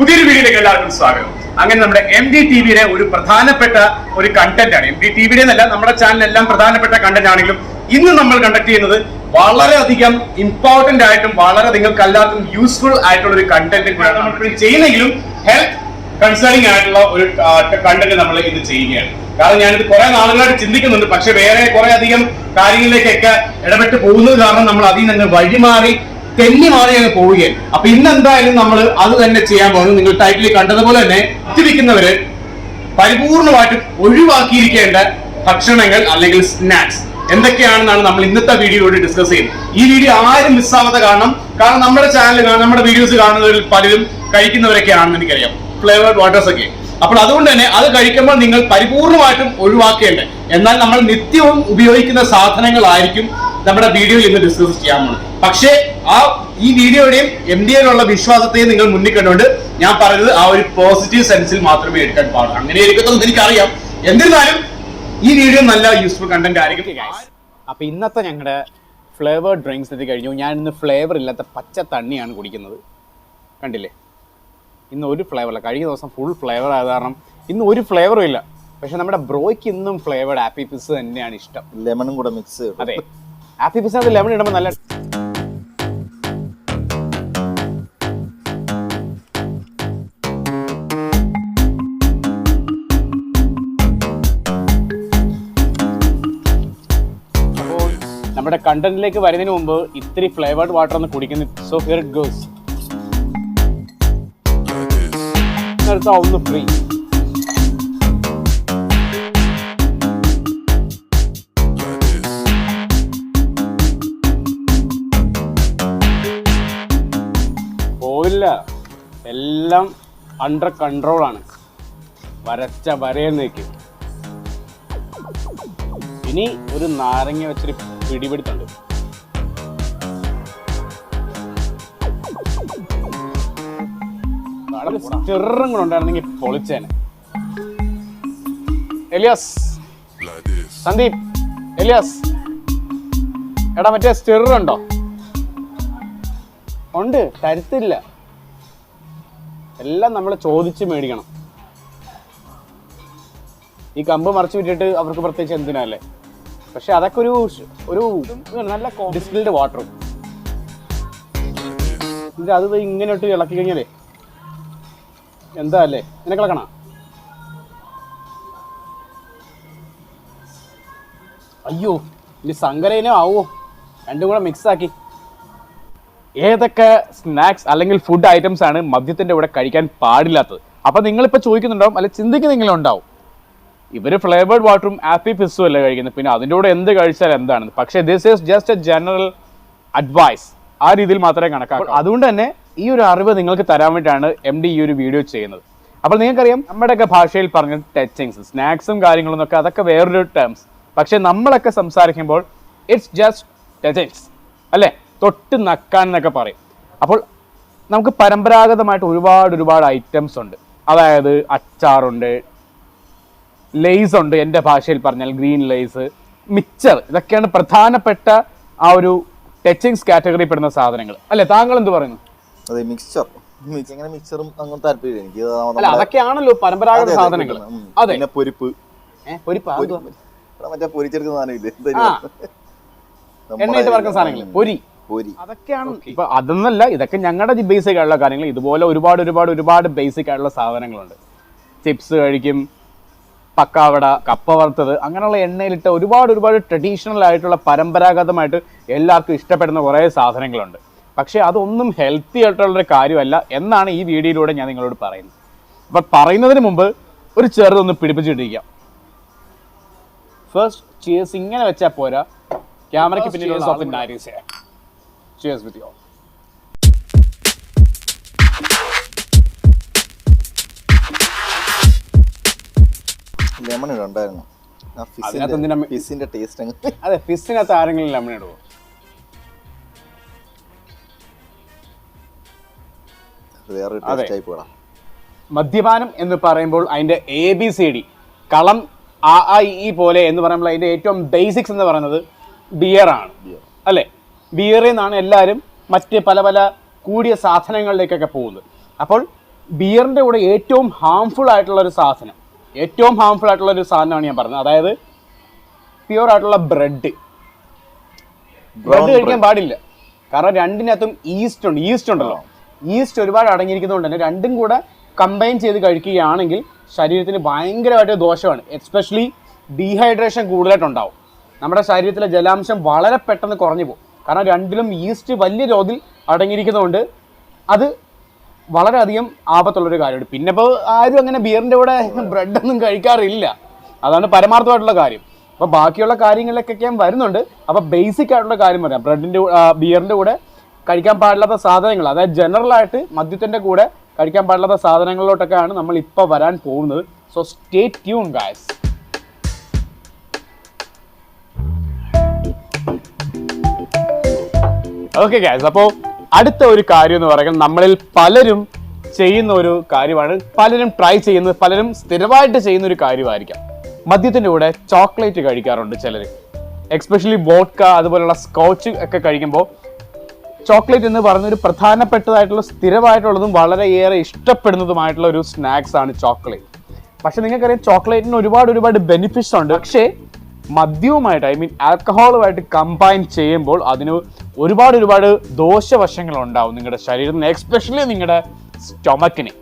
പുതിയൊരു വീഡിയോയിലേക്ക് എല്ലാവർക്കും സ്വാഗതം. അങ്ങനെ നമ്മുടെ MDTVയുടെ ഒരു പ്രധാനപ്പെട്ട ഒരു കണ്ടന്റ് ആണ്. MDTVയുടെ എന്നല്ല, നമ്മുടെ ചാനലിലെല്ലാം പ്രധാനപ്പെട്ട കണ്ടന്റ് ആണെങ്കിലും ഇന്ന് നമ്മൾ കണ്ടക്ട് ചെയ്യുന്നത് വളരെയധികം ഇമ്പോർട്ടന്റ് ആയിട്ടും വളരെ നിങ്ങൾക്ക് എല്ലാവർക്കും യൂസ്ഫുൾ ആയിട്ടുള്ള ഒരു കണ്ടന്റ് കൂടെ നമ്മൾ ചെയ്യുന്നെങ്കിലും ഹെൽത്ത് കൺസേണിംഗ് ആയിട്ടുള്ള ഒരു കണ്ടന്റ് നമ്മൾ ഇത് ചെയ്യുകയാണ്. കാരണം ഞാനിത് കുറെ നാളുകളായിട്ട് ചിന്തിക്കുന്നുണ്ട്, പക്ഷെ വേറെ കുറെ അധികം കാര്യങ്ങളിലേക്കൊക്കെ ഇടപെട്ട് പോകുന്നത് കാരണം നമ്മൾ അതിൽ നിന്ന് വഴിമാറി തെന്നി മാറി അങ്ങ് പോവുകയാണ്. അപ്പൊ ഇന്ന് എന്തായാലും നമ്മൾ അത് തന്നെ ചെയ്യാൻ പോകുന്നു. നിങ്ങൾ ടൈറ്റിൽ കണ്ടതുപോലെ തന്നെ ഇരിക്കുന്നവര് പരിപൂർണമായിട്ടും ഒഴിവാക്കിയിരിക്കേണ്ട ഭക്ഷണങ്ങൾ അല്ലെങ്കിൽ സ്നാക്സ് എന്തൊക്കെയാണെന്നാണ് നമ്മൾ ഇന്നത്തെ വീഡിയോയോട് ഡിസ്കസ് ചെയ്യുന്നത്. ഈ വീഡിയോ ആരും മിസ്സാവാതെ കാണണം. കാരണം നമ്മുടെ ചാനൽ നമ്മുടെ വീഡിയോസ് കാണുന്നവരിൽ പലരും കഴിക്കുന്നവരൊക്കെ ആണെന്ന് എനിക്കറിയാം, ഫ്ലേവേർഡ് വാട്ടേഴ്സ് ഒക്കെ. അപ്പോൾ അതുകൊണ്ട് തന്നെ അത് കഴിക്കുമ്പോൾ നിങ്ങൾ പരിപൂർണമായിട്ടും ഒഴിവാക്കേണ്ടത്, എന്നാൽ നമ്മൾ നിത്യവും ഉപയോഗിക്കുന്ന സാധനങ്ങളായിരിക്കും നമ്മുടെ വീഡിയോയിൽ ഇന്ന് ഡിസ്കസ് ചെയ്യാൻ പോകുന്നത്. പക്ഷേ ഈ വീഡിയോയുടെയും MDയിലുള്ള വിശ്വാസത്തെയും നിങ്ങൾ മുന്നിൽ കണ്ടുകൊണ്ട് ഞാൻ പറയുന്നത് ആ ഒരു പോസിറ്റീവ് സെൻസിൽ മാത്രമേ എടുക്കാൻ പാടുള്ളൂ. അങ്ങനെ എടുക്കുന്നത് എനിക്കറിയാം. എന്നിരുന്നാലും ഈ വീഡിയോ നല്ല യൂസ്ഫുൾ കണ്ടന്റ് ആയിരിക്കും. അപ്പൊ ഇന്നത്തെ ഞങ്ങളുടെ ഫ്ലേവേർഡ് ഡ്രിങ്ക്സ് എത്തി കഴിഞ്ഞു. ഞാൻ ഇന്ന് ഫ്ലേവർ ഇല്ലാത്ത പച്ച തണ്ണിയാണ് കുടിക്കുന്നത്. കണ്ടില്ലേ, ഇന്ന് ഒരു ഫ്ലേവറില്ല. കഴിഞ്ഞ ദിവസം ഫുൾ ഫ്ലേവർ ആയത് കാരണം ഇന്ന് ഒരു ഫ്ലേവറും ഇല്ല. പക്ഷെ നമ്മുടെ ബ്രോയ്ക്ക് ഇന്നും ഫ്ലേവേർഡ് ആപ്പി പിസ് തന്നെയാണ് ഇഷ്ടം. ലെമണും കൂടെ മിക്സ്. അതെ, ആപ്പി പിസിനകത്ത് ലെമൺ ഇടുമ്പോൾ നല്ല നമ്മുടെ കണ്ടന്റിലേക്ക് വരുന്നതിന് മുമ്പ് ഇത്തിരി ഫ്ലേവേർഡ് വാട്ടർ ഒന്ന് കുടിക്കുന്നു. So here it goes. ഒന്ന് ഫ്രീ. പോവില്ല, എല്ലാം അണ്ടർ കൺട്രോൾ ആണ്. വരച്ച വരയെന്നേക്ക്. ഇനി ഒരു നാരങ്ങ വെച്ചൊരു പിടിപിടുത്തുണ്ട്. സ്റ്റെറും കൂടെ ഉണ്ടായിരുന്നെങ്കിൽ പൊളിച്ചേനെ. എലിയാസ്, സന്ദീപ്, എലിയാസ്, എടാ മറ്റേ സ്റ്റെറുണ്ടോ? ഉണ്ട്, തരത്തില്ല. എല്ലാം നമ്മൾ ചോദിച്ച് മേടിക്കണം. ഈ കമ്പ് മറിച്ച് വിട്ടിട്ട് അവർക്ക് പ്രത്യേകിച്ച് എന്തിനല്ലേ. പക്ഷെ അതൊക്കെ ഒരു നല്ല ഡിസ്റ്റിൽഡ് വാട്ടറും അത് ഇങ്ങനെ ഇട്ട് ഇളക്കി കഴിഞ്ഞാലേ എന്താ അല്ലേ, നിനക്ക് ഇളക്കണ? അയ്യോ, ഇനി സങ്കരയിനോ ആവോ, രണ്ടും കൂടെ മിക്സ് ആക്കി. ഏതൊക്കെ സ്നാക്സ് അല്ലെങ്കിൽ ഫുഡ് ഐറ്റംസ് ആണ് മദ്യത്തിന്റെ കൂടെ കഴിക്കാൻ പാടില്ലാത്തത്? അപ്പൊ നിങ്ങളിപ്പോ ചോദിക്കുന്നുണ്ടാവും, അല്ലെ ചിന്തിക്കുന്നെങ്കിലും ഉണ്ടാവും, ഇവര് ഫ്ലേവേർഡ് വാട്ടറും ആപ്പി പിസ്സും അല്ലേ കഴിക്കുന്നത്, പിന്നെ അതിൻ്റെ കൂടെ എന്ത് കഴിച്ചാൽ എന്താണെന്ന്. പക്ഷേ this is just a general advice. ആ രീതിയിൽ മാത്രമേ കണക്കാക്കൂ. അതുകൊണ്ട് തന്നെ ഈ ഒരു അറിവ് നിങ്ങൾക്ക് തരാൻ വേണ്ടിയിട്ടാണ് MD ഈ ഒരു വീഡിയോ ചെയ്യുന്നത്. അപ്പോൾ നിങ്ങൾക്കറിയാം, നമ്മുടെയൊക്കെ ഭാഷയിൽ പറഞ്ഞ ടച്ചിങ്സ്, സ്നാക്സും കാര്യങ്ങളും ഒക്കെ അതൊക്കെ വേറൊരു ടേംസ്. പക്ഷെ നമ്മളൊക്കെ സംസാരിക്കുമ്പോൾ ഇറ്റ്സ് ജസ്റ്റ് ടച്ചിങ്സ് അല്ലേ, തൊട്ട് നക്കാൻ എന്നൊക്കെ പറയും. അപ്പോൾ നമുക്ക് പരമ്പരാഗതമായിട്ട് ഒരുപാട് ഐറ്റംസ് ഉണ്ട്. അതായത് അച്ചാറുണ്ട്, ലേസ് ഉണ്ട്, എൻ്റെ ഭാഷയിൽ പറഞ്ഞാൽ ഗ്രീൻ ലേസ്, മിക്സർ, ഇതൊക്കെയാണ് പ്രധാനപ്പെട്ട ആ ഒരു ടച്ചിങ്സ് കാറ്റഗറി പെടുന്ന സാധനങ്ങൾ അല്ലെ. താങ്കൾ എന്ത് പറയുന്നു? അതെ, മിക്സറും അങ്ങനെ താല്പര്യം എനിക്ക്. അല്ല, അതൊക്കെയാണല്ലോ പരമ്പരാഗത സാധനങ്ങൾ. അതെ, പൊരിപ്പ്, മറ്റേ പൊരിച്ചെടുക്കുന്ന സാധനമില്ലേ, എണ്ണയിട്ട് വറക്കുന്ന സാധനങ്ങൾ, പൊരി, അതൊക്കെയാണ്. ഇപ്പൊ അതൊന്നല്ല, ഇതൊക്കെ ഞങ്ങളുടെ ബേസിക് ആയിട്ടുള്ള കാര്യങ്ങൾ. ഇതുപോലെ ഒരുപാട് ബേസിക് ആയിട്ടുള്ള സാധനങ്ങളുണ്ട്. ചിപ്സ് കഴിക്കും, പക്കാവട, കപ്പ വറുത്തത്, അങ്ങനെയുള്ള എണ്ണയിലിട്ട ഒരുപാട് ട്രഡീഷണൽ ആയിട്ടുള്ള പരമ്പരാഗതമായിട്ട് എല്ലാവർക്കും ഇഷ്ടപ്പെടുന്ന കുറേ സാധനങ്ങളുണ്ട്. പക്ഷേ അതൊന്നും ഹെൽത്തി ആയിട്ടുള്ളൊരു കാര്യമല്ല എന്നാണ് ഈ വീഡിയോയിലൂടെ ഞാൻ നിങ്ങളോട് പറയുന്നത്. അപ്പം പറയുന്നതിന് മുമ്പ് ഒരു ചെറുതൊന്ന് പിടിപ്പിച്ചിട്ടിരിക്കാം. ഫസ്റ്റ് ചിയേഴ്സ് ഇങ്ങനെ വെച്ചാൽ പോരാ, ക്യാമറയ്ക്ക് പിന്നിലുള്ള ചിയേഴ്സ് വിത്ത് യു. ലെമൺ ഇടുണ്ടായിരുന്നു. ഫിസിന്റെ ടേസ്റ്റ്. അതെ, ഫിസിനകത്ത് ആരെങ്കിലും ലെമൺ ഇടുവോ? മദ്യപാനം എന്ന് പറയുമ്പോൾ അതിന്റെ ABCD കളം ഈ പോലെ എന്ന് പറയുമ്പോൾ അതിന്റെ ഏറ്റവും ബേസിക്സ് എന്ന് പറയുന്നത് ബിയർ ആണ് അല്ലേ. ബിയറിൽ നിന്നാണ് എല്ലാവരും മറ്റ് പല പല കൂടിയ സാധനങ്ങളിലേക്കൊക്കെ പോകുന്നത്. അപ്പോൾ ബിയറിൻ്റെ കൂടെ ഏറ്റവും ഹാംഫുൾ ആയിട്ടുള്ള ഒരു സാധനമാണ് ഞാൻ പറഞ്ഞത്. അതായത് പ്യുവർ ആയിട്ടുള്ള ബ്രെഡ് കഴിക്കാൻ പാടില്ല. കാരണം രണ്ടിനകത്തും ഈസ്റ്റ് ഉണ്ടല്ലോ. ഈസ്റ്റ് ഒരുപാട് അടങ്ങിയിരിക്കുന്നതുകൊണ്ട് തന്നെ രണ്ടും കൂടെ കമ്പൈൻ ചെയ്ത് കഴിക്കുകയാണെങ്കിൽ ശരീരത്തിന് ഭയങ്കരമായിട്ട് ദോഷമാണ്. എസ്പെഷ്യലി ഡീഹൈഡ്രേഷൻ കൂടുതലായിട്ടുണ്ടാവും. നമ്മുടെ ശരീരത്തിലെ ജലാംശം വളരെ പെട്ടെന്ന് കുറഞ്ഞു പോകും. കാരണം രണ്ടിലും ഈസ്റ്റ് വലിയ തോതിൽ അടങ്ങിയിരിക്കുന്നതുകൊണ്ട് അത് വളരെയധികം ആപത്തുള്ളൊരു കാര്യമാണ്. പിന്നെ ഇപ്പോൾ ആരും അങ്ങനെ ബിയറിൻ്റെ കൂടെ ബ്രെഡൊന്നും കഴിക്കാറില്ല. അതാണ് പരമാർത്ഥമായിട്ടുള്ള കാര്യം. അപ്പോൾ ബാക്കിയുള്ള കാര്യങ്ങളിലേക്കൊക്കെ ഞാൻ വരുന്നുണ്ട്. അപ്പോൾ ബേസിക് ആയിട്ടുള്ള കാര്യം പറയാം. ബിയറിൻ്റെ കൂടെ കഴിക്കാൻ പാടില്ലാത്ത സാധനങ്ങൾ, അതായത് ജനറലായിട്ട് മദ്യത്തിൻ്റെ കൂടെ കഴിക്കാൻ പാടില്ലാത്ത സാധനങ്ങളിലോട്ടൊക്കെയാണ് നമ്മൾ ഇപ്പോൾ വരാൻ പോകുന്നത്. So stay tune guys. Okay guys, അപ്പോൾ അടുത്ത ഒരു കാര്യം എന്ന് പറയുന്നത് നമ്മളിൽ പലരും ചെയ്യുന്ന ഒരു കാര്യമാണ്, പലരും ട്രൈ ചെയ്യുന്നത്, പലരും സ്ഥിരമായിട്ട് ചെയ്യുന്ന ഒരു കാര്യമായിരിക്കാം. മദ്യത്തിൻ്റെ കൂടെ ചോക്ലേറ്റ് കഴിക്കാറുണ്ട് ചിലർ. എക്സ്പെഷ്യലി വോഡ്ക അതുപോലുള്ള സ്കോച്ച് ഒക്കെ കഴിക്കുമ്പോൾ ചോക്ലേറ്റ് എന്ന് പറയുന്ന ഒരു പ്രധാനപ്പെട്ടതായിട്ടുള്ള സ്ഥിരമായിട്ടുള്ളതും വളരെയേറെ ഇഷ്ടപ്പെടുന്നതുമായിട്ടുള്ള ഒരു സ്നാക്സ് ആണ് ചോക്ലേറ്റ്. പക്ഷെ നിങ്ങൾക്കറിയാം ചോക്ലേറ്റിന് ഒരുപാട് ബെനിഫിറ്റ്സ് ഉണ്ട്. പക്ഷേ മദ്യവുമായിട്ട്, ഐ മീൻ ആൽക്കഹോളുമായിട്ട് കമ്പൈൻ ചെയ്യുമ്പോൾ അതിന് ഒരുപാട് ദോഷവശങ്ങളുണ്ടാവും നിങ്ങളുടെ ശരീരത്തിന്, എക്സ്പെഷ്യലി നിങ്ങളുടെ സ്റ്റൊമക്കിന്.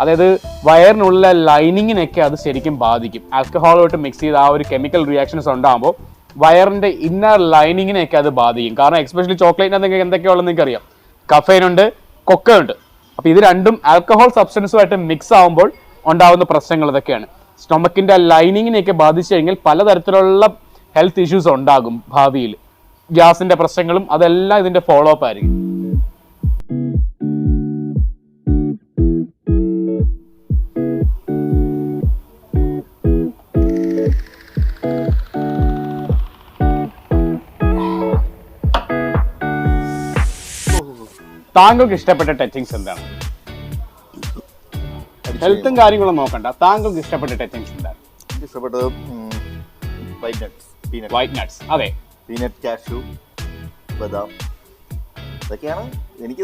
അതായത് വയറിനുള്ള ലൈനിങ്ങിനൊക്കെ അത് ശരിക്കും ബാധിക്കും. ആൽക്കഹോളുമായിട്ട് മിക്സ് ചെയ്ത് ആ ഒരു കെമിക്കൽ റിയാക്ഷൻസ് ഉണ്ടാകുമ്പോൾ വയറിൻ്റെ ഇന്നർ ലൈനിങ്ങിനെയൊക്കെ അത് ബാധിക്കും. കാരണം എക്സ്പെഷ്യലി ചോക്ലേറ്റിനകത്ത് എന്തൊക്കെയുള്ളതെന്ന് നിങ്ങൾക്കറിയാം. കഫൈനുണ്ട്, കൊക്കയുണ്ട്. അപ്പോൾ ഇത് രണ്ടും ആൽക്കഹോൾ സബ്സ്റ്റൻസുമായിട്ട് മിക്സ് ആകുമ്പോൾ ഉണ്ടാകുന്ന പ്രശ്നങ്ങൾ ഇതൊക്കെയാണ്. സ്റ്റൊമക്കിൻ്റെ ലൈനിങ്ങിനെയൊക്കെ ബാധിച്ചു കഴിഞ്ഞാൽ പലതരത്തിലുള്ള ഹെൽത്ത് ഇഷ്യൂസ് ഉണ്ടാകും ഭാവിയിൽ. ഗ്യാസിൻ്റെ പ്രശ്നങ്ങളും അതെല്ലാം ഇതിൻ്റെ ഫോളോ അപ്പ് ആയിരിക്കും. താങ്കൾക്ക് ഇഷ്ടപ്പെട്ട ടച്ചിങ്സ് എന്താണ്? ഹെൽത്തും കാര്യങ്ങളും നോക്കണ്ട, താങ്കൾക്ക് ഇഷ്ടപ്പെട്ട ടച്ചിങ്സ് എന്താണ്? ഇഷ്ടപ്പെട്ടത് വൈറ്റ് നട്ട്സ്. അതെ, പീനട്ട്, കാഷ്യൂ, ബദാം, ഇതൊക്കെയാണ് എനിക്ക്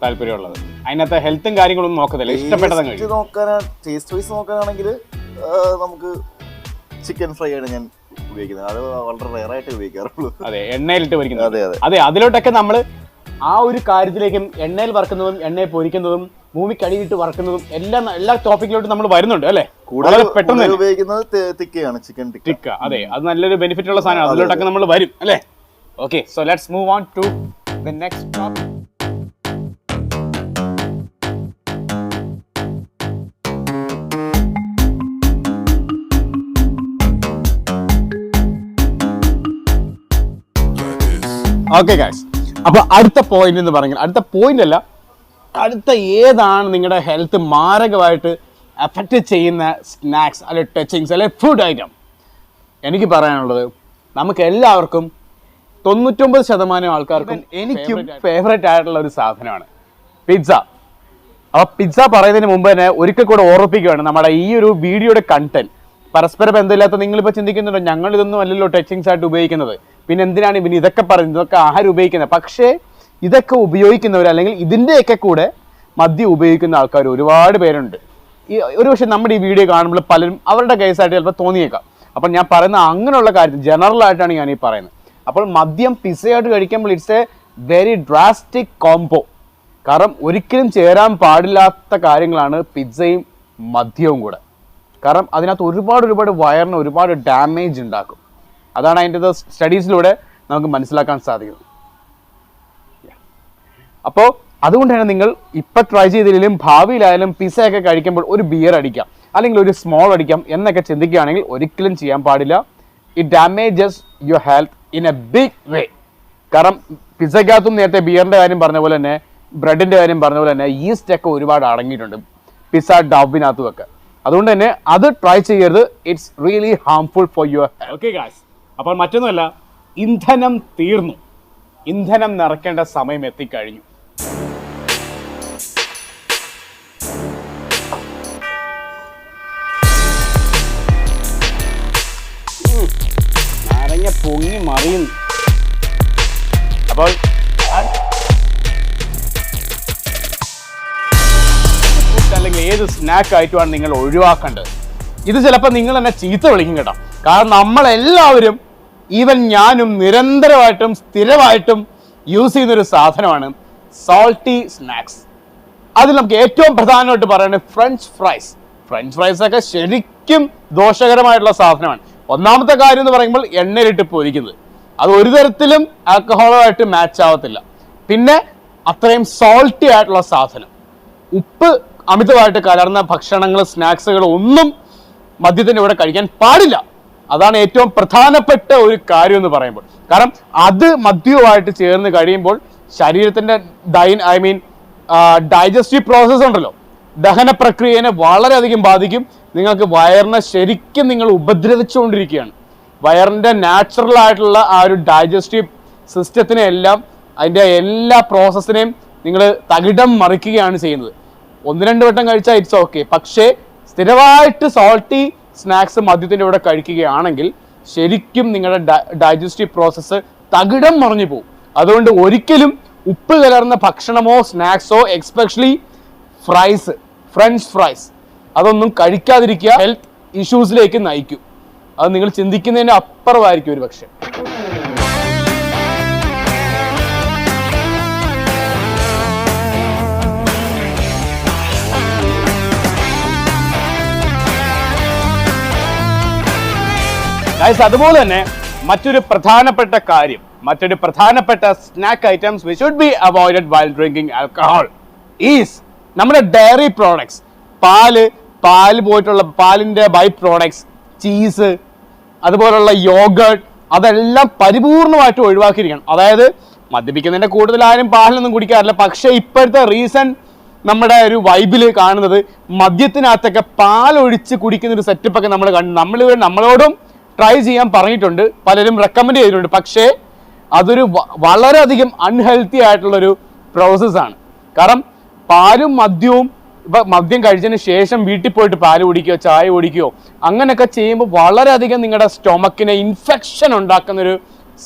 താല്പര്യമുള്ളത്. അതിനകത്ത് ഹെൽത്തും കാര്യങ്ങളും നോക്കത്തില്ല, ഇഷ്ടപ്പെട്ടതും ടേസ്റ്റ് വൈസ് നോക്കാനാണെങ്കിൽ നമുക്ക് ചിക്കൻ ഫ്രൈ ആണ് ഞാൻ ഉപയോഗിക്കുന്നത്. അത് വളരെ റെയർ ആയിട്ട് ഉപയോഗിക്കാറുള്ളൂ. അതെ, എണ്ണയിലിട്ട് പൊരിക്കുന്നത്. അതെ, അതിലോട്ടൊക്കെ നമ്മൾ ആ ഒരു കാര്യത്തിലേക്കും എണ്ണയിൽ വറക്കുന്നതും എണ്ണയിൽ പൊരിക്കുന്നതും ഭൂമിക്കടിയിട്ട് വറക്കുന്നതും എല്ലാ ടോപ്പിക്കിലോട്ടും നമ്മൾ വരുന്നുണ്ട് അല്ലേ. കൂടുതൽ പെട്ടെന്ന് ഉപയോഗിക്കുന്നത് തിക്കയാണ്, ചിക്കൻ ടിക്ക. അതെ, അത് നല്ലൊരു ബെനിഫിറ്റ് ഉള്ള സാധനമാണ്. അതിലോട്ടൊക്കെ നമ്മൾ വരും അല്ലേ. Okay, so let's move on to the next topic. Okay guys, അപ്പൊ അടുത്ത പോയിന്റ് എന്ന് പറഞ്ഞാൽ, അടുത്ത ഏതാണ് നിങ്ങളുടെ ഹെൽത്ത് മാരകമായിട്ട് എഫക്റ്റ് ചെയ്യുന്ന സ്നാക്സ് അല്ലെ ടച്ചിങ്സ് അല്ലെ ഫുഡ് ഐറ്റം? എനിക്ക് പറയാനുള്ളത്, നമുക്ക് എല്ലാവർക്കും 99% ആൾക്കാർക്കും എനിക്കും ഫേവറേറ്റ് ആയിട്ടുള്ള ഒരു സാധനമാണ് പിസ്സ. അപ്പോൾ പിസ്സ പറയുന്നതിന് മുമ്പ് തന്നെ ഒരിക്കൽ കൂടെ ഓർമ്മിപ്പിക്കുകയാണ്, നമ്മുടെ ഈ ഒരു വീഡിയോയുടെ കണ്ടന്റ് പരസ്പര ബന്ധമില്ലാത്ത നിങ്ങളിപ്പോൾ ചിന്തിക്കുന്നുണ്ടോ ഞങ്ങൾ ഇതൊന്നും അല്ലല്ലോ ടച്ചിങ്സ് ആയിട്ട് ഉപയോഗിക്കുന്നത്, പിന്നെ എന്തിനാണ് ഇവന് ഇതൊക്കെ പറയുന്നത്, ഇതൊക്കെ ആഹാരം ഉപയോഗിക്കുന്നത്? പക്ഷേ ഇതൊക്കെ ഉപയോഗിക്കുന്നവർ അല്ലെങ്കിൽ ഇതിൻ്റെയൊക്കെ കൂടെ മദ്യം ഉപയോഗിക്കുന്ന ആൾക്കാർ ഒരുപാട് പേരുണ്ട്. ഒരു പക്ഷേ നമ്മുടെ ഈ വീഡിയോ കാണുമ്പോൾ പലരും അവരുടെ കേസായിട്ട് ചിലപ്പോൾ തോന്നിയേക്കാം. അപ്പം ഞാൻ പറയുന്ന അങ്ങനെയുള്ള കാര്യം ജനറൽ ആയിട്ടാണ് ഞാൻ ഈ പറയുന്നത്. അപ്പോൾ മദ്യം പിസ്സയായിട്ട് കഴിക്കുമ്പോൾ it's A very drastic combo. കാരണം ഒരിക്കലും ചേരാൻ പാടില്ലാത്ത കാര്യങ്ങളാണ് പിസ്സയും മദ്യവും കൂടെ. കാരണം അതിനകത്ത് ഒരുപാട് വയറിന് ഒരുപാട് ഡാമേജ് ഉണ്ടാക്കും. അതാണ് അതിൻ്റെ സ്റ്റഡീസിലൂടെ നമുക്ക് മനസ്സിലാക്കാൻ സാധിക്കുന്നത്. അപ്പോൾ അതുകൊണ്ട് തന്നെ നിങ്ങൾ ഇപ്പം ട്രൈ ചെയ്തില്ലെങ്കിലും ഭാവിയിലായാലും പിസ്സയൊക്കെ കഴിക്കുമ്പോൾ ഒരു ബിയർ അടിക്കാം അല്ലെങ്കിൽ ഒരു സ്മോൾ അടിക്കാം എന്നൊക്കെ ചിന്തിക്കുകയാണെങ്കിൽ ഒരിക്കലും ചെയ്യാൻ പാടില്ല. It damages your health in a big way. കാരണം പിസ്സയ്ക്കകത്തും നേരത്തെ ബിയറിൻ്റെ കാര്യം പറഞ്ഞ പോലെ തന്നെ ബ്രെഡിൻ്റെ കാര്യം പറഞ്ഞ പോലെ തന്നെ ഈസ്റ്റ് ഒക്കെ ഒരുപാട് അടങ്ങിയിട്ടുണ്ട് പിസ്സ ഡബിനകത്തും ഒക്കെ. അതുകൊണ്ട് തന്നെ അത് ട്രൈ ചെയ്യരുത്. It's really harmful four your health. Okay guys, അപ്പോൾ മറ്റൊന്നുമല്ല, ഇന്ധനം തീർന്നു, ഇന്ധനം നിറയ്ക്കേണ്ട സമയം എത്തിക്കഴിഞ്ഞു. നാരങ്ങ പൊങ്ങി മറിയുന്നു. അപ്പോൾ അല്ലെങ്കിൽ ഏത് സ്നാക്ക് ഐറ്റമാണ് നിങ്ങൾ ഒഴിവാക്കേണ്ടത്. ഇത് ചിലപ്പോൾ നിങ്ങൾ എന്നെ ചീത്ത വിളിക്കും കേട്ടോ. കാരണം നമ്മളെല്ലാവരും, ഈവൻ ഞാനും നിരന്തരമായിട്ടും സ്ഥിരമായിട്ടും യൂസ് ചെയ്യുന്നൊരു സാധനമാണ് സോൾട്ടി സ്നാക്സ്. അതിൽ നമുക്ക് ഏറ്റവും പ്രധാനമായിട്ട് പറയുന്നത് ഫ്രഞ്ച് ഫ്രൈസ്. ഫ്രഞ്ച് ഫ്രൈസ് ഒക്കെ ശരിക്കും ദോഷകരമായിട്ടുള്ള സാധനമാണ്. ഒന്നാമത്തെ കാര്യം എന്ന് പറയുമ്പോൾ എണ്ണയിലിട്ട് പൊരിക്കുന്നത്, അത് ഒരു തരത്തിലും ആൽക്കഹോളുമായിട്ട് മാച്ച് ആവത്തില്ല. പിന്നെ അത്രയും സോൾട്ടി ആയിട്ടുള്ള സാധനം, ഉപ്പ് അമിതമായിട്ട് കലർന്ന ഭക്ഷണങ്ങൾ, സ്നാക്സുകൾ ഒന്നും മദ്യത്തിൻ്റെ ഇവിടെ കഴിക്കാൻ പാടില്ല. അതാണ് ഏറ്റവും പ്രധാനപ്പെട്ട ഒരു കാര്യം എന്ന് പറയുമ്പോൾ. കാരണം അത് മദ്യവുമായിട്ട് ചേർന്ന് കഴിയുമ്പോൾ ശരീരത്തിൻ്റെ ഡൈജസ്റ്റീവ് പ്രോസസ്സ് ഉണ്ടല്ലോ, ദഹന പ്രക്രിയനെ വളരെയധികം ബാധിക്കും. നിങ്ങൾക്ക് വയറിനെ ശരിക്കും നിങ്ങൾ ഉപദ്രവിച്ചുകൊണ്ടിരിക്കുകയാണ്. വയറിൻ്റെ നാച്ചുറൽ ആയിട്ടുള്ള ആ ഒരു ഡൈജസ്റ്റീവ് സിസ്റ്റത്തിനെ എല്ലാം, അതിൻ്റെ എല്ലാ പ്രോസസ്സിനെയും നിങ്ങൾ തകിടം മറിക്കുകയാണ് ചെയ്യുന്നത്. 1-2 വട്ടം കഴിച്ചാൽ ഇറ്റ്സ് ഓക്കെ. പക്ഷേ സ്ഥിരമായിട്ട് സോൾട്ടി സ്നാക്സ് മദ്യത്തിൻ്റെ കൂടെ കഴിക്കുകയാണെങ്കിൽ ശരിക്കും നിങ്ങളുടെ ഡൈജസ്റ്റീവ് പ്രോസസ്സ് തകിടം മറിഞ്ഞു പോകും. അതുകൊണ്ട് ഒരിക്കലും ഉപ്പ് കലർന്ന ഭക്ഷണമോ സ്നാക്സോ, എക്സ്പെഷ്യലി ഫ്രഞ്ച് ഫ്രൈസ്, അതൊന്നും കഴിക്കാതിരിക്കുക. ഹെൽത്ത് ഇഷ്യൂസിലേക്ക് നയിക്കും. അത് നിങ്ങൾ ചിന്തിക്കുന്നതിന് അപ്പുറമായിരിക്കും ഒരു പക്ഷേ. അതുപോലെ തന്നെ മറ്റൊരു പ്രധാനപ്പെട്ട snack items which should be avoided while drinking alcohol is നമ്മുടെ ഡയറി പ്രോഡക്ട്സ്. പാല് പോയിട്ടുള്ള പാലിൻ്റെ ബൈ പ്രോഡക്ട്സ്, ചീസ്, അതുപോലുള്ള യോഗേർട്ട്, അതെല്ലാം പരിപൂർണമായിട്ട് ഒഴിവാക്കിയിരിക്കണം. അതായത് മദ്യപിക്കുന്നതിൻ്റെ കൂടുതൽ ആരും പാലിനൊന്നും കുടിക്കാറില്ല. പക്ഷേ ഇപ്പോഴത്തെ നമ്മുടെ ഒരു വൈബിൽ കാണുന്നത് മദ്യത്തിനകത്തൊക്കെ പാലൊഴിച്ച് കുടിക്കുന്നൊരു സെറ്റപ്പൊക്കെ നമ്മൾ കണ്ടു. നമ്മളോടും ട്രൈ ചെയ്യാൻ പറഞ്ഞിട്ടുണ്ട്, പലരും റെക്കമെൻഡ് ചെയ്തിട്ടുണ്ട്. പക്ഷേ അതൊരു വളരെയധികം അൺഹെൽത്തി ആയിട്ടുള്ളൊരു പ്രോസസ്സാണ്. കാരണം പാലും മദ്യവും, ഇപ്പം മദ്യം കഴിച്ചതിന് ശേഷം വീട്ടിൽ പോയിട്ട് പാല് കുടിക്കുകയോ ചായ കുടിക്കുകയോ അങ്ങനെയൊക്കെ ചെയ്യുമ്പോൾ വളരെയധികം നിങ്ങളുടെ സ്റ്റൊമക്കിനെ ഇൻഫെക്ഷൻ ഉണ്ടാക്കുന്നൊരു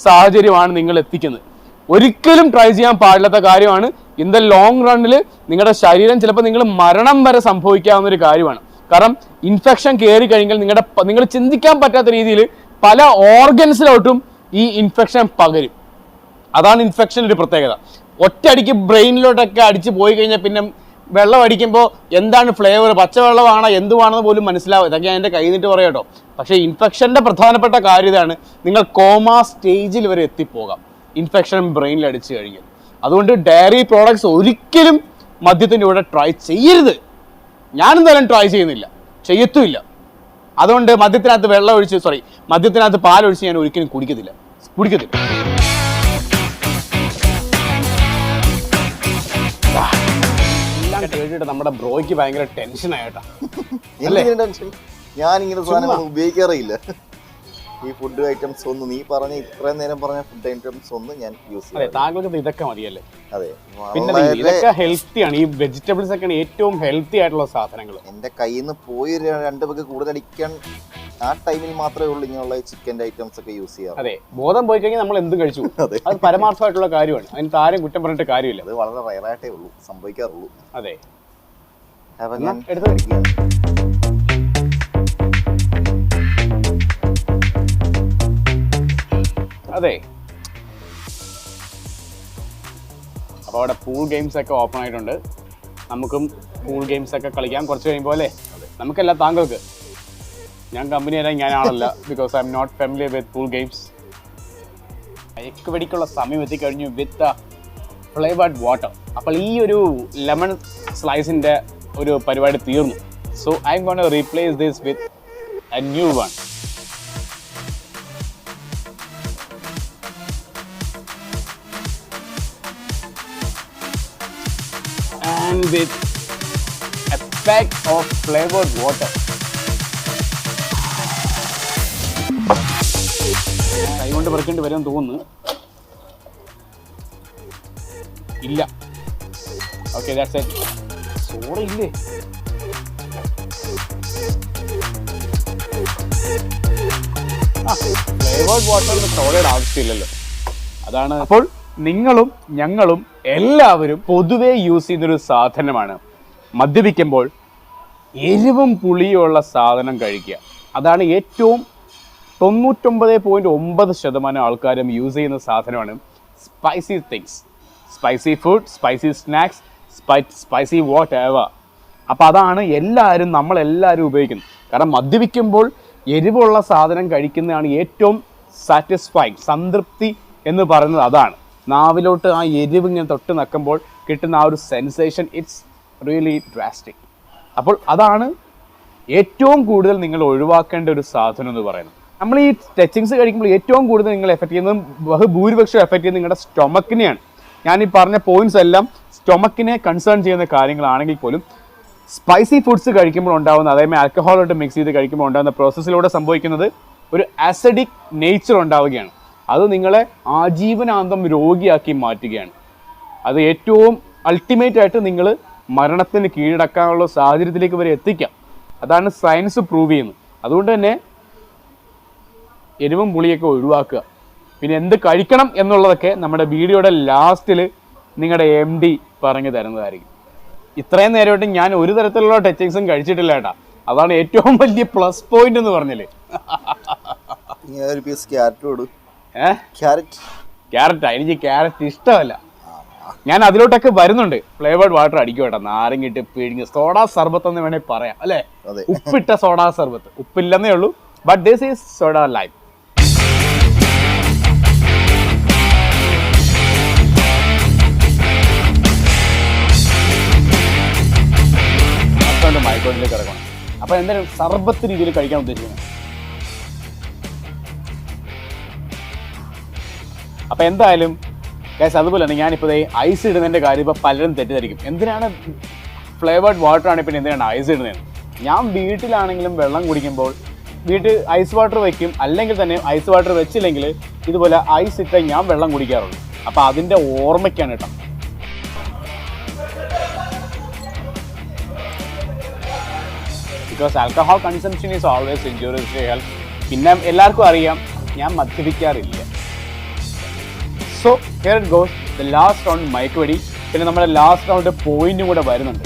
സാഹചര്യമാണ് നിങ്ങൾ എത്തിക്കുന്നത്. ഒരിക്കലും ട്രൈ ചെയ്യാൻ പാടില്ലാത്ത കാര്യമാണ്. ഇൻ ദ ലോങ് റണ്ണിൽ നിങ്ങളുടെ ശരീരം ചിലപ്പോൾ നിങ്ങൾ മരണം വരെ സംഭവിക്കാവുന്ന ഒരു കാര്യമാണ്. കാരണം ഇൻഫെക്ഷൻ കയറി കഴിഞ്ഞാൽ നിങ്ങൾ ചിന്തിക്കാൻ പറ്റാത്ത രീതിയിൽ പല ഓർഗൻസിലോട്ടും ഈ ഇൻഫെക്ഷൻ പകരും. അതാണ് ഇൻഫെക്ഷൻ ഒരു പ്രത്യേകത. ഒറ്റയടിക്ക് ബ്രെയിനിലോട്ടൊക്കെ അടിച്ച് പോയി കഴിഞ്ഞാൽ പിന്നെ വെള്ളം അടിക്കുമ്പോൾ എന്താണ് ഫ്ലേവർ, പച്ചവെള്ളമാണോ എന്തുവാണെന്ന് പോലും മനസ്സിലാവും. ഇതൊക്കെ ഞാൻ എൻ്റെ കൈ നിന്നിട്ട് പറയാം കേട്ടോ. പക്ഷേ ഇൻഫെക്ഷൻ്റെ പ്രധാനപ്പെട്ട കാര്യം ഇതാണ്, നിങ്ങൾ കോമാ സ്റ്റേജിൽ വരെ എത്തിപ്പോകാം ഇൻഫെക്ഷൻ ബ്രെയിനിൽ അടിച്ചു കഴിഞ്ഞാൽ. അതുകൊണ്ട് ഡയറി പ്രോഡക്ട്സ് ഒരിക്കലും മദ്യത്തിൻ്റെ കൂടെ ട്രൈ ചെയ്യരുത്. ഞാനെന്തായാലും ട്രൈ ചെയ്യുന്നില്ല, ചെയ്യത്തുമില്ല. അതുകൊണ്ട് മദ്യത്തിനകത്ത് പാലൊഴിച്ച് ഞാൻ ഒരിക്കലും കുടിക്കത്തില്ല. എല്ലാം കേട്ടിട്ട് നമ്മുടെ ബ്രോയ്ക്ക് ഭയങ്കര ടെൻഷനായിട്ടാ. ഞാനിങ്ങനെ സാധനങ്ങൾ ഉപയോഗിക്കാറില്ല. ഈ ഫുഡ് ഐറ്റംസ് ഒന്നും നീ പറഞ്ഞ ഇത്രയും നേരം പറഞ്ഞ ഫുഡ് ഐറ്റംസ് ഒന്നും ഞാൻ യൂസ് ചെയ്യാം. താങ്കൾക്ക് ഇതൊക്കെ മതിയല്ലേ? അതെ, പിന്നെ ഇതൊക്കെ ഹെൽത്തിയാണ്. ഈ വെജിറ്റബിൾസ് ഒക്കെയാണ് ഏറ്റവും ഹെൽത്തി ആയിട്ടുള്ള സാധനങ്ങൾ. എന്റെ കയ്യിൽ നിന്ന് പോയി 2 പേർക്ക് കൂടുതൽ അടിക്കാൻ ആ ടൈമിൽ മാത്രമേ ഉള്ളൂ ഇങ്ങനെയുള്ള ചിക്കൻ്റെ ഐറ്റംസ് ഒക്കെ യൂസ് ചെയ്യാം. അതെ, ബോധം പോയി കഴിഞ്ഞാൽ നമ്മൾ എന്തും കഴിച്ചു. അത് പരമാർത്ഥമായിട്ടുള്ള കാര്യമാണ്. അതിന് താരം കുറ്റം പറഞ്ഞിട്ട് കാര്യമില്ല. അത് വളരെ റയറായിട്ടേ ഉള്ളൂ സംഭവിക്കാറുള്ളൂ. അതെ, അപ്പൊ ഞാൻ അതെ. അപ്പോൾ അവിടെ പൂൾ ഗെയിംസ് ഒക്കെ ഓപ്പൺ ആയിട്ടുണ്ട്. നമുക്കും പൂൾ ഗെയിംസ് ഒക്കെ കളിക്കാം കുറച്ച് കഴിയുമ്പോൾ അല്ലേ? നമുക്കല്ല, താങ്കൾക്ക്. ഞാൻ കമ്പനി തരാൻ ഞാനാണല്ല, because I am not familiar with pool games. എക്ക് വെടിക്കുള്ള സമയം എത്തിക്കഴിഞ്ഞു വിത്ത് ഫ്ലേവേർഡ് വാട്ടർ. അപ്പോൾ ഈ ഒരു ലെമൺ സ്ലൈസിൻ്റെ ഒരു പരിപാടി തീർന്നു. So I M gonna replace this with a new one. And with a pack of flavored water. കൈ കൊണ്ട് പറിക്കേണ്ടി വരുമെന്ന് തോന്നുന്നു. ഇല്ല, ഓക്കെ, ദാറ്റ്സ് ഇറ്റ്. സോഡ ഇല്ലേ? ഫ്ലേവേർഡ് വാട്ടറിന് സോഡയുടെ ആവശ്യമില്ലല്ലോ. അതാണ്. അപ്പോൾ നിങ്ങളും ഞങ്ങളും എല്ലാവരും പൊതുവെ യൂസ് ചെയ്യുന്നൊരു സാധനമാണ് മദ്യപിക്കുമ്പോൾ എരിവും പുളിയുള്ള സാധനം കഴിക്കുക. അതാണ് ഏറ്റവും 99.9% ആൾക്കാരും യൂസ് ചെയ്യുന്ന സാധനമാണ് spicy things, spicy food, spicy snacks, spicy what ever. അപ്പോൾ അതാണ് നമ്മളെല്ലാവരും ഉപയോഗിക്കുന്നത്. കാരണം മദ്യപിക്കുമ്പോൾ എരിവുള്ള സാധനം കഴിക്കുന്നതാണ് ഏറ്റവും സാറ്റിസ്ഫൈങ്, സംതൃപ്തി എന്ന് പറയുന്നത് അതാണ്. നാവിലോട്ട് ആ എരിവ് ഇങ്ങനെ തൊട്ട് നക്കുമ്പോൾ കിട്ടുന്ന ആ ഒരു സെൻസേഷൻ, ഇറ്റ്സ് റിയലി ഡ്രാസ്റ്റിക്. അപ്പോൾ അതാണ് ഏറ്റവും കൂടുതൽ നിങ്ങൾ ഒഴിവാക്കേണ്ട ഒരു സാധനം എന്ന് പറയുന്നത്. നമ്മൾ ഈ ടച്ചിങ്സ് കഴിക്കുമ്പോൾ ഏറ്റവും കൂടുതൽ നിങ്ങൾ എഫക്റ്റ് ചെയ്യുന്നതും ബഹുഭൂരിപക്ഷം എഫക്റ്റ് ചെയ്യുന്നത് നിങ്ങളുടെ സ്റ്റൊമക്കിനെയാണ്. ഞാൻ ഈ പറഞ്ഞ പോയിന്റ്സ് എല്ലാം സ്റ്റൊമക്കിനെ കൺസേൺ ചെയ്യുന്ന കാര്യങ്ങളാണെങ്കിൽ പോലും സ്പൈസി ഫുഡ്സ് കഴിക്കുമ്പോൾ ഉണ്ടാകുന്ന, അതായത് ആൽക്കഹോളായിട്ട് മിക്സ് ചെയ്ത് കഴിക്കുമ്പോൾ ഉണ്ടാകുന്ന പ്രോസസ്സിലൂടെ സംഭവിക്കുന്നത് ഒരു ആസിഡിക് നേച്ചർ ഉണ്ടാവുകയാണ്. അത് നിങ്ങളെ ആജീവനാന്തം രോഗിയാക്കി മാറ്റുകയാണ്. അത് ഏറ്റവും അൾട്ടിമേറ്റ് ആയിട്ട് നിങ്ങൾ മരണത്തിന് കീഴടക്കാനുള്ള സാഹചര്യത്തിലേക്ക് വരെ എത്തിക്കാം. അതാണ് സയൻസ് പ്രൂവ് ചെയ്യുന്നത്. അതുകൊണ്ട് തന്നെ എരിവും പുളിയൊക്കെ ഒഴിവാക്കുക. പിന്നെ എന്ത് കഴിക്കണം എന്നുള്ളതൊക്കെ നമ്മുടെ വീഡിയോയുടെ ലാസ്റ്റിൽ നിങ്ങളുടെ MD പറഞ്ഞു തരുന്നതായിരിക്കും. ഇത്രയും നേരമായിട്ട് ഞാൻ ഒരു തരത്തിലുള്ള ടച്ചിങ്സും കഴിച്ചിട്ടില്ല കേട്ടാ. അതാണ് ഏറ്റവും വലിയ പ്ലസ് പോയിന്റ് എന്ന് പറഞ്ഞില്ലേ. ക്യാരറ്റാ, എനിക്ക് ക്യാരറ്റ് ഇഷ്ടമല്ല. ഞാൻ അതിലോട്ടൊക്കെ വരുന്നുണ്ട്. ഫ്ലേവേർഡ് വാട്ടർ അടിക്കും കേട്ടോ, നാരങ്ങിട്ട് പിഴിഞ്ഞ് സോഡാ സർബത്ത് എന്ന് വേണേൽ പറയാം അല്ലേ. ഉപ്പിട്ട സോഡാ സർബത്ത്, ഉപ്പില്ലെന്നേ ഉള്ളൂ, but this is soda lime. മൈക്രോണിലേക്ക് കിടക്കണം. അപ്പൊ എന്തായാലും സർബത്ത് രീതിയിൽ കഴിക്കാൻ ഉദ്ദേശിക്കുന്നത്. അപ്പൊ എന്തായാലും അതുപോലെ തന്നെ ഞാനിപ്പോൾ ഐസ് ഇടുന്നതിൻ്റെ കാര്യം ഇപ്പോൾ പലരും തെറ്റിദ്ധരിക്കും. എന്തിനാണ് ഫ്ലേവേർഡ് വാട്ടർ ആണ് പിന്നെ എന്തിനാണ് ഐസ് ഇടുന്നത്? ഞാൻ വീട്ടിലാണെങ്കിലും വെള്ളം കുടിക്കുമ്പോൾ വീട്ടിൽ ഐസ് വാട്ടർ വെക്കും, അല്ലെങ്കിൽ തന്നെ ഐസ് വാട്ടർ വെച്ചില്ലെങ്കിൽ ഇതുപോലെ ഐസ് ഇട്ടേ ഞാൻ വെള്ളം കുടിക്കാറുള്ളൂ. അപ്പോൾ അതിൻ്റെ ഓർമ്മയ്ക്കാണ് കേട്ടോ. Because alcohol consumption is always injurious to health. പിന്നെ എല്ലാവർക്കും അറിയാം ഞാൻ മദ്യപിക്കാറില്ല. So here it goes the last round മയക്കുവെടി. പിന്നെ നമ്മുടെ ലാസ്റ്റ് റൗണ്ട് പോയിന്റും കൂടെ വരുന്നുണ്ട്.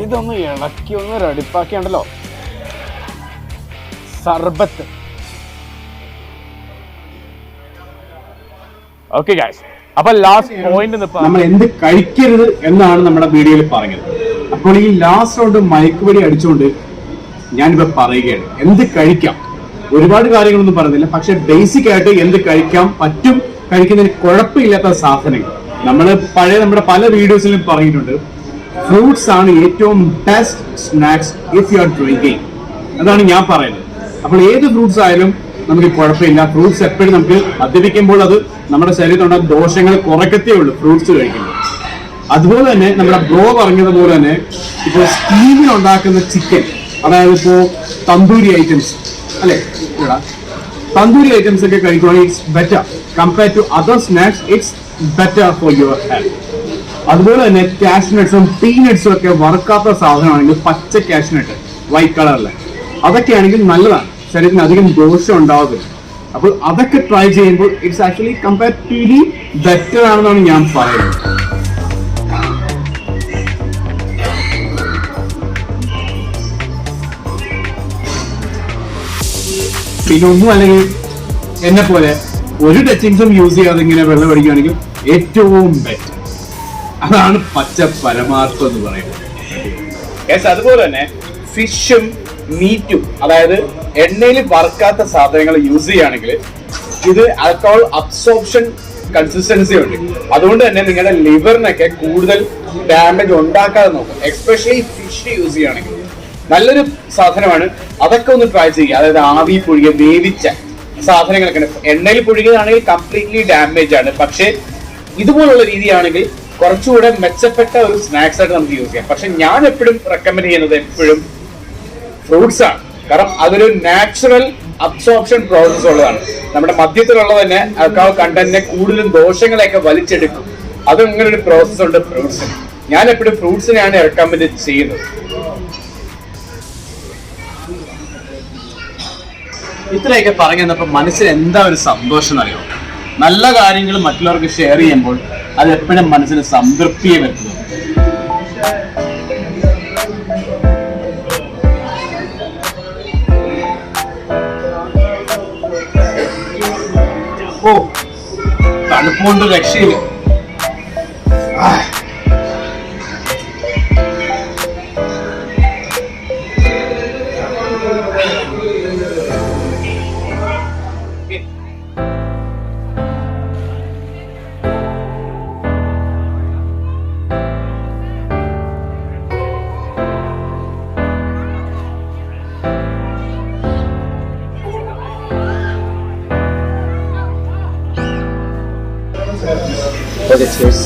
ഇതൊന്ന് ഇളക്കി ഒന്ന് റെഡിപ്പാക്കിയുണ്ടല്ലോ സർബത്ത്. ഓക്കെ ഗൈസ്, അപ്പൊ ലാസ്റ്റ് പോയിന്റ് നമ്മൾ എന്ത് കഴിക്കരുത് എന്നാണ് നമ്മുടെ വീഡിയോയിൽ പറഞ്ഞത്. അപ്പോൾ ഈ ലാസ്റ്റ് റൗണ്ട് മയക്കുവെടി അടിച്ചുകൊണ്ട് ഞാനിപ്പോ പറയുകയാണ് എന്ത് കഴിക്കാം. ഒരുപാട് കാര്യങ്ങളൊന്നും പറയുന്നില്ല, പക്ഷെ ബേസിക് ആയിട്ട് എന്ത് കഴിക്കാൻ പറ്റും, കഴിക്കുന്നതിന് കുഴപ്പമില്ലാത്ത സാധനങ്ങൾ നമ്മുടെ പല വീഡിയോസിലും പറഞ്ഞിട്ടുണ്ട്. ഫ്രൂട്ട്സ് ആണ് ഏറ്റവും best snacks if you are drinking. അതാണ് ഞാൻ പറയുന്നത്. അപ്പോൾ ഏത് ഫ്രൂട്ട്സ് ആയാലും നമുക്ക് കുഴപ്പമില്ല. ഫ്രൂട്ട്സ് എപ്പോഴും നമുക്ക് മദ്യപിക്കുമ്പോൾ അത് നമ്മുടെ ശരീരത്തിലുള്ള ദോഷങ്ങൾ കുറയ്ക്കത്തേ ഉള്ളൂ ഫ്രൂട്ട്സ് കഴിക്കുമ്പോൾ. അതുപോലെ തന്നെ നമ്മുടെ ബ്രോ പറഞ്ഞതുപോലെ തന്നെ ഇപ്പോൾ സ്റ്റീവിൽ ഉണ്ടാക്കുന്ന ചിക്കൻ, അതായത് ഇപ്പോൾ തന്തൂരി ഐറ്റംസ് അല്ലെ, തന്തൂരി ഐറ്റംസ് ഒക്കെ കഴിക്കുകയാണെങ്കിൽ it's better compared to other snacks. It's better for your health. അതുപോലെ തന്നെ കാഷ്നട്ട്സും പീനട്സും ഒക്കെ വറുക്കാത്ത സാധനമാണെങ്കിൽ പച്ച കാഷ്നട്ട് വൈറ്റ് കളറിലെ അതൊക്കെയാണെങ്കിൽ നല്ലതാണ്, ശരീരത്തിന് അധികം ദോഷം ഉണ്ടാവത്തില്ല. അപ്പോൾ അതൊക്കെ ട്രൈ ചെയ്യുമ്പോൾ ഇറ്റ്സ് ആക്ച്വലി കമ്പാരിറ്റീവ്ലി ബെറ്റർ ആണെന്നാണ് ഞാൻ പറയുന്നത്. പിന്നെ ഒന്നും അല്ലെങ്കിൽ എന്നെ പോലെ ഒരു ടച്ചിങ്സും യൂസ് ചെയ്യാതെ ഇങ്ങനെ വെള്ളം അടിക്കുകയാണെങ്കിൽ ഏറ്റവും ബെറ്റർ. അതാണ് പച്ച പരമാർത്ഥം എന്ന് പറയുന്നത്. അതുപോലെ തന്നെ ഫിഷും മീറ്റും, അതായത് എണ്ണയിൽ വറുക്കാത്ത സാധനങ്ങൾ യൂസ് ചെയ്യുകയാണെങ്കിൽ ഇത് ആൽക്കഹോൾ അബ്സോർപ്ഷൻ കൺസിസ്റ്റൻസി ഉണ്ട്. അതുകൊണ്ട് തന്നെ നിങ്ങളുടെ ലിവറിനൊക്കെ കൂടുതൽ ഡാമേജ് ഉണ്ടാക്കാതെ നോക്കും. എസ്പെഷ്യലി ഫിഷ് യൂസ് ചെയ്യുകയാണെങ്കിൽ നല്ലൊരു സാധനമാണ്. അതൊക്കെ ഒന്ന് ട്രൈ ചെയ്യുക. അതായത് ആവി പുഴുകിയ വേവിച്ച സാധനങ്ങളൊക്കെ. എണ്ണയിൽ പുഴുകിയതാണെങ്കിൽ കംപ്ലീറ്റ്ലി ഡാമേജ് ആണ്. പക്ഷെ ഇതുപോലുള്ള രീതിയാണെങ്കിൽ കുറച്ചുകൂടെ മെച്ചപ്പെട്ട ഒരു സ്നാക്സ് ആയിട്ട് നമുക്ക് യൂസ് ചെയ്യാം. പക്ഷെ ഞാൻ എപ്പോഴും റെക്കമെൻഡ് ചെയ്യുന്നത് എപ്പോഴും ഫ്രൂട്ട്സ് ആണ്. കാരണം അതൊരു നാച്ചുറൽ അബ്സോർപ്ഷൻ പ്രോസസ് ഉള്ളതാണ്. നമ്മുടെ മദ്യത്തിലുള്ളത് തന്നെ ആൽക്കഹോൾ കണ്ടന്റിനെ കൂടുതലും ദോഷങ്ങളെയൊക്കെ വലിച്ചെടുക്കും. അതും ഇങ്ങനെ ഒരു പ്രോസസ് ഉണ്ട് ഫ്രൂട്ട്സിന്. ഞാൻ എപ്പോഴും ഫ്രൂട്ട്സിനെയാണ് റെക്കമെൻഡ് ചെയ്യുന്നത്. ഇത്രയൊക്കെ പറഞ്ഞു തന്നപ്പോൾ മനസ്സിൽ എന്താ ഒരു സന്തോഷം എന്നറിയോ? നല്ല കാര്യങ്ങൾ മറ്റുള്ളവർക്ക് ഷെയർ ചെയ്യുമ്പോൾ അത് എപ്പോഴും മനസ്സിന് സംതൃപ്തിയെ വരുത്തുന്നു. ഓ, തണുപ്പുകൊണ്ട് രക്ഷയില്ല. Okay, cheers.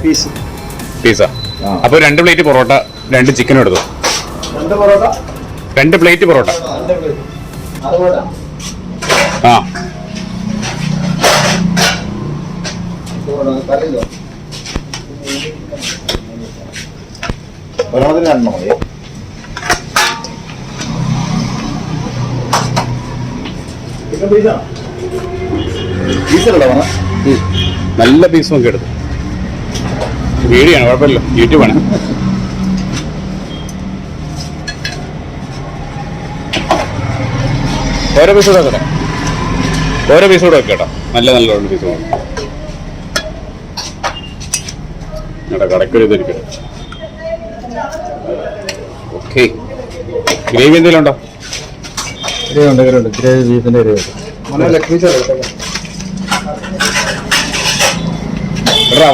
Piece pizza. അപ്പൊ 2 പ്ലേറ്റ് പൊറോട്ട, 2 ചിക്കനും എടുത്തു. 2 പ്ലേറ്റ് പൊറോട്ട. ആ, ഒരെണ്ണത്തിന് 2 മതി. പീസല്ലേ വേണം? നല്ല പീസ് നോക്കി എടുത്തു. വീഡിയോ ആണ്, കുഴപ്പമില്ല, യൂട്യൂബാണ്. ഓരോ പീസ് കൂടെ തരാം. ഓരോ പീസ് കൂടെ വെക്കട്ടോ. നല്ല പീസ് വേണം. കടക്കൊരു ഇതായിരിക്കും. ഓക്കെ, ഗ്രേവി എന്തെങ്കിലും ഉണ്ടോ? ഗ്രേവി ബീഫിന്റെ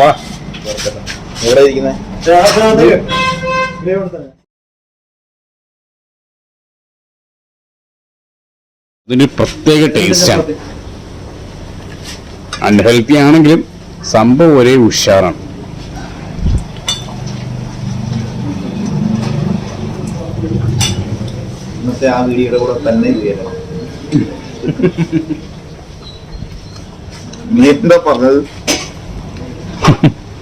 വാ. എവിടെ ഇരിക്കുന്നത്? ഇതിന് പ്രത്യേക ടേസ്റ്റാണ്. അൺഹെൽത്തി ആണെങ്കിലും സംഭവം ഒരേ ഉഷാറാണ്. ഇന്നത്തെ ആ വീഡിയോയുടെ കൂടെ തന്നെ നീ എന്താ പറഞ്ഞത്?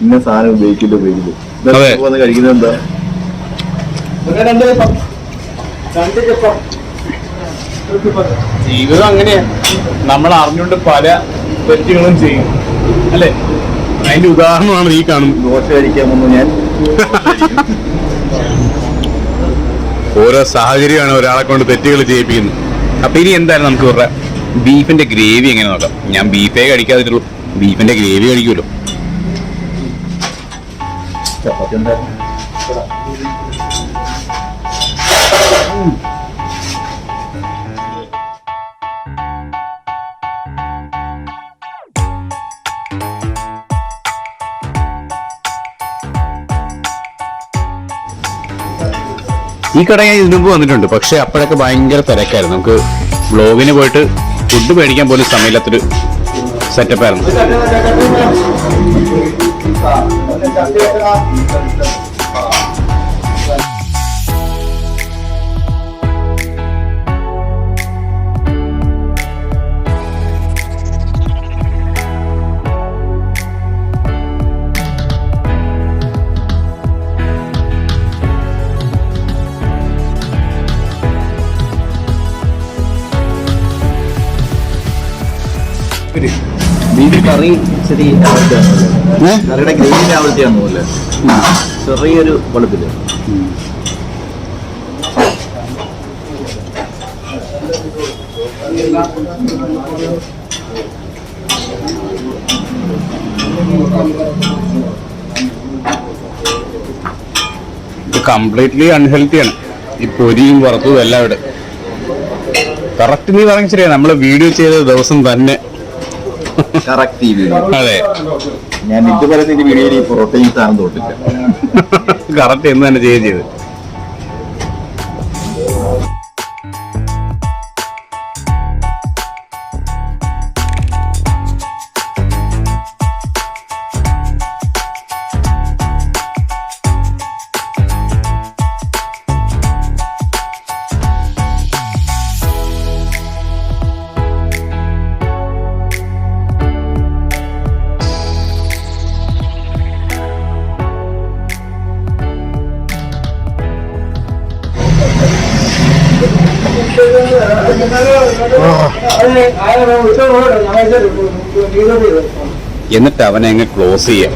ഇന്ന സാധനം ഉപയോഗിക്കില്ല കഴിക്കുന്നത് എന്താ? ജീവിതം അങ്ങനെയാ. നമ്മൾ അറിഞ്ഞുകൊണ്ട് പല തെറ്റുകളും ചെയ്യും, അല്ലെ? അതിന്റെ ഉദാഹരണമാണ് ഈ കാണുന്നത്. ദോശ കഴിക്കാൻ വന്നു ഞാൻ. ഓരോ സാഹചര്യമാണ് ഒരാളെ കൊണ്ട് തെറ്റുകൾ ചെയ്യിപ്പിക്കുന്നത്. അപ്പൊ ഇനി എന്തായാലും നമുക്ക് ഇവരുടെ ബീഫിന്റെ ഗ്രേവി എങ്ങനെ നോക്കാം. ഞാൻ ബീഫേ കഴിക്കാതിട്ടുള്ളൂ, ബീഫിന്റെ ഗ്രേവി കഴിക്കുമല്ലോ. ചപ്പാത്തി ഉണ്ടായിരുന്നു. ഈ കട ഞാൻ ഇതിനു മുമ്പ് വന്നിട്ടുണ്ട്, പക്ഷെ അപ്പോഴൊക്കെ ഭയങ്കര തിരക്കായിരുന്നു. നമുക്ക് വ്ലോഗിന് പോയിട്ട് ഫുഡ് മേടിക്കാൻ പോലും സമയമില്ലാത്തൊരു സെറ്റപ്പായിരുന്നു. ബീഫ് കറി ഇച്ചിരി കറിയുടെ ഗ്രേവി രാവിലത്തെയാണെന്നല്ലേ, ചെറിയൊരു വെളുപ്പില്. ഇത് കംപ്ലീറ്റ്ലി അൺഹെൽത്തിയാണ്. ഈ പൊരിയും വറുത്തതും എല്ലാം ഇവിടെ. കറക്റ്റ് നീ പറഞ്ഞ ശരിയാണ്, നമ്മള് വീഡിയോ ചെയ്ത ദിവസം തന്നെ. അതെ, ഞാൻ ഇതുവരെ നിന്റെ വീഡിയോയിൽ ഈ പൊറോട്ടയും സാധനം തൊട്ടില്ല. കറക്റ്റ് എന്ന് തന്നെ ചെയ്യുകയും ചെയ്ത്. എന്നിട്ട് അവനെ അങ്ങ് ക്ലോസ് ചെയ്യാം.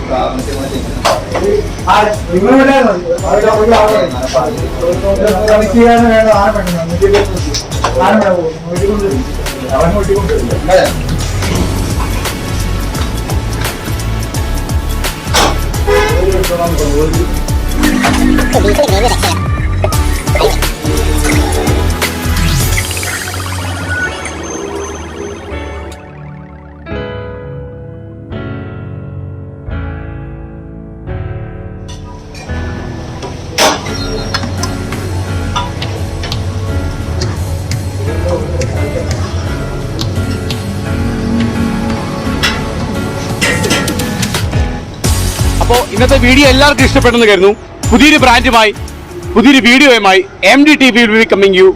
അപ്പോൾ ഇന്നത്തെ വീഡിയോ എല്ലാവർക്കും ഇഷ്ടപ്പെട്ടെന്ന് കരുതുന്നു. പുതിയൊരു ബ്രാൻഡുമായി പുതിയൊരു വീഡിയോയുമായി MDTV will be coming you.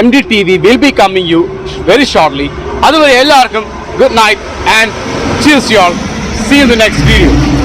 MDTV will be coming you very shortly. അതുവരെ എല്ലാവർക്കും good night and cheers you all. See you in the next video.